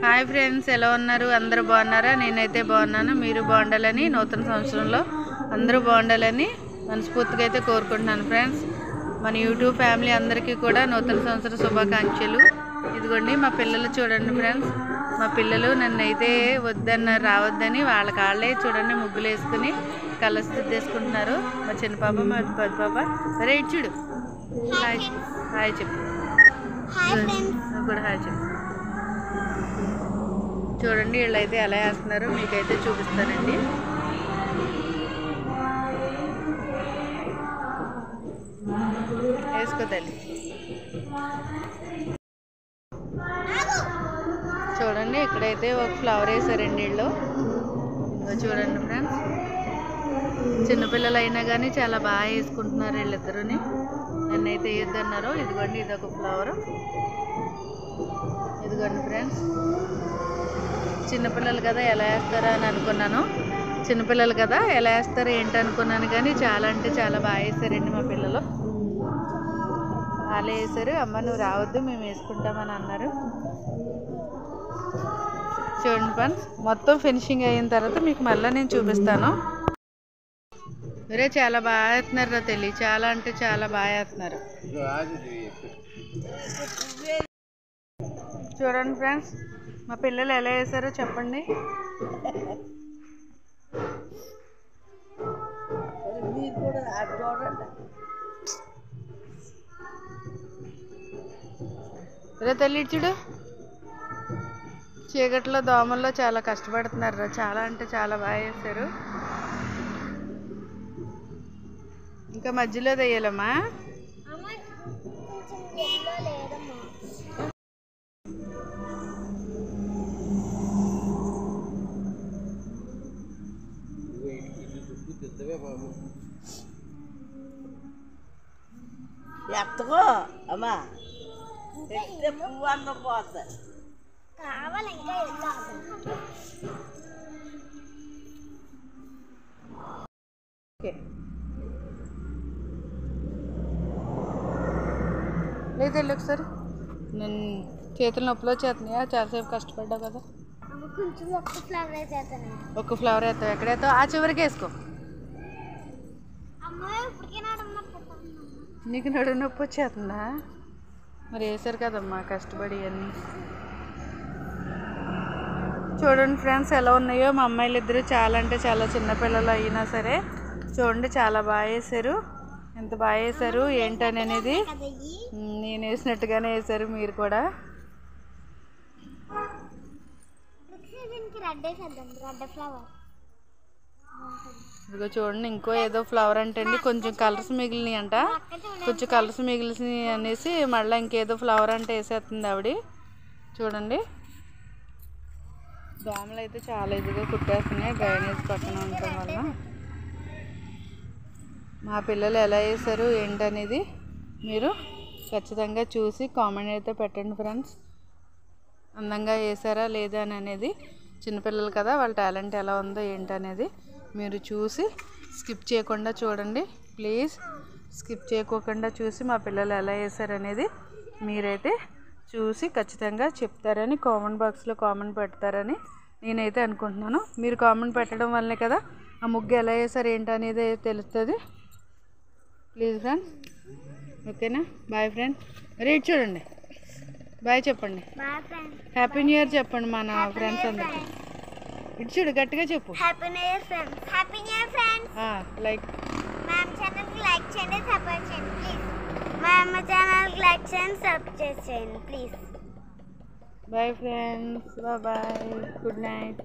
Hi friends, ఎలా ఉన్నారు? అందరూ బాగున్నారా? నేనైతే బాగున్నాను. మీరు బాగుండాలని, నూతన సంవత్సరంలో అందరూ బాగుండాలని మనస్ఫూర్తిగా అయితే కోరుకుంటున్నాను. ఫ్రెండ్స్, మన యూట్యూబ్ ఫ్యామిలీ అందరికీ కూడా నూతన సంవత్సర శుభాకాంక్షలు. ఇదిగోండి మా పిల్లలు చూడండి ఫ్రెండ్స్. మా పిల్లలు నన్నైతే వద్దన్నారు, రావద్దని వాళ్ళ కాళ్ళే చూడండి ముగ్గులు వేసుకుని కలర్స్ దిద్దేసుకుంటున్నారు. మా చిన్న పాప, మా పెద్ద పాప. సరే చూడు, హాయ్ హాయ్ చెప్పు. కూడా హాయ్ చెప్పు. చూడండి వీళ్ళైతే ఎలా వేస్తున్నారో మీకైతే చూపిస్తానండి. వేసుకో తల్లి. చూడండి ఇక్కడైతే ఒక ఫ్లవర్ వేసారండి వీళ్ళు. ఇంకా చూడండి ఫ్రెండ్స్, చిన్నపిల్లలు అయినా కానీ చాలా బాగా వేసుకుంటున్నారు వీళ్ళిద్దరుని. నన్నైతే వేయొద్దన్నారు. ఇదిగోండి ఇదొక ఫ్లవర్. ఇదిగోండి ఫ్రెండ్స్, చిన్నపిల్లలు కదా ఎలా వేస్తారా అని అనుకున్నాను. చిన్నపిల్లలు కదా ఎలా వేస్తారో ఏంటి అనుకున్నాను, కానీ చాలా అంటే చాలా బాగా వేసారండి మా పిల్లలు. వాళ్ళే వేసారు. అమ్మ నువ్వు రావద్దు, మేము వేసుకుంటామని అన్నారు. చూడండి ఫ్రెండ్స్, మొత్తం ఫినిషింగ్ అయిన తర్వాత మీకు మళ్ళీ నేను చూపిస్తాను. మీరే చాలా బాగా వేస్తున్నారు తెలి, చాలా అంటే చాలా బాగా వేస్తున్నారు. చూడండి ఫ్రెండ్స్, మా పిల్లలు ఎలా వేసారో చెప్పండి. రే తల్లి చూడు, చీకట్లో దోమల్లో చాలా కష్టపడుతున్నారు. చాలా అంటే చాలా బాగా వేసారు. ఇంకా మధ్యలో వేయాలమ్మా. ఎత్తుకో అమ్మా, ఎత్తే పువ్వు అన్న పోతా కావాలి. ఇంకా లేదు వెళ్ళి ఒకసారి. నేను చేతులు నొప్పిలో చేస్తున్నాయా, చాలాసేపు కష్టపడ్డావు కదా. ఒక్క ఫ్లవర్ వేస్తావు. ఎక్కడేస్తావు? ఆ చివరికి వేసుకో. నీకు నడుము నొప్పి వచ్చేస్తుందా? మరి వేసారు కదమ్మా కష్టపడి అన్నీ. చూడండి ఫ్రెండ్స్ ఎలా ఉన్నాయో. మా అమ్మాయిలు ఇద్దరు చాలా అంటే చాలా చిన్నపిల్లలు అయినా సరే చూడండి చాలా బాగా వేసారు. ఎంత బాగా వేసారు ఏంటని అనేది నేను వేసినట్టుగానే వేసారు మీరు కూడా. ఇదిగో చూడండి, ఇంకో ఏదో ఫ్లవర్ అంటండి. కొంచెం కలర్స్ మిగిలినాయి అంట. కొంచెం కలర్స్ మిగిలినాయి అనేసి మళ్ళీ ఇంకేదో ఫ్లవర్ అంటే వేసేస్తుంది ఆవిడ. చూడండి, దోమలు అయితే చాలా ఇదిగా కుట్టేస్తున్నాయి డ్రైనేజ్ పక్కన ఉండటం వల్ల. మా పిల్లలు ఎలా వేసారు ఏంటనేది మీరు ఖచ్చితంగా చూసి కామెంట్ అయితే పెట్టండి ఫ్రెండ్స్. అందంగా వేసారా లేదా అని అనేది. చిన్నపిల్లలు కదా, వాళ్ళ టాలెంట్ ఎలా ఉందో ఏంటనేది మీరు చూసి స్కిప్ చేయకుండా చూడండి ప్లీజ్. స్కిప్ చేయకోకుండా చూసి మా పిల్లలు ఎలా వేసారనేది మీరైతే చూసి ఖచ్చితంగా చెప్తారని కామెంట్ బాక్స్లో కామెంట్ పెడతారని నేనైతే అనుకుంటున్నాను. మీరు కామెంట్ పెట్టడం వల్లే కదా ఆ ముగ్గు ఎలా వేసారు ఏంటనేది తెలుస్తుంది. ప్లీజ్ ఫ్రెండ్స్, ఓకేనా? Boy friend. రేట్ చూడండి, బాయ్ చెప్పండి. హ్యాపీ న్యూ ఇయర్ చెప్పండి మన ఫ్రెండ్స్ అందరికి. ఇటు చూడు, గట్టిగా చెప్పు. Happy new year friends. Happy new year friends. Like మా ఛానల్కి లైక్ చేయండి, సపోర్ట్ చేయండి ప్లీజ్. మా అమ్మ ఛానల్కి లైక్ చేయండి, సబ్స్క్రైబ్ చేయండి please. Bye friends, bye, good night.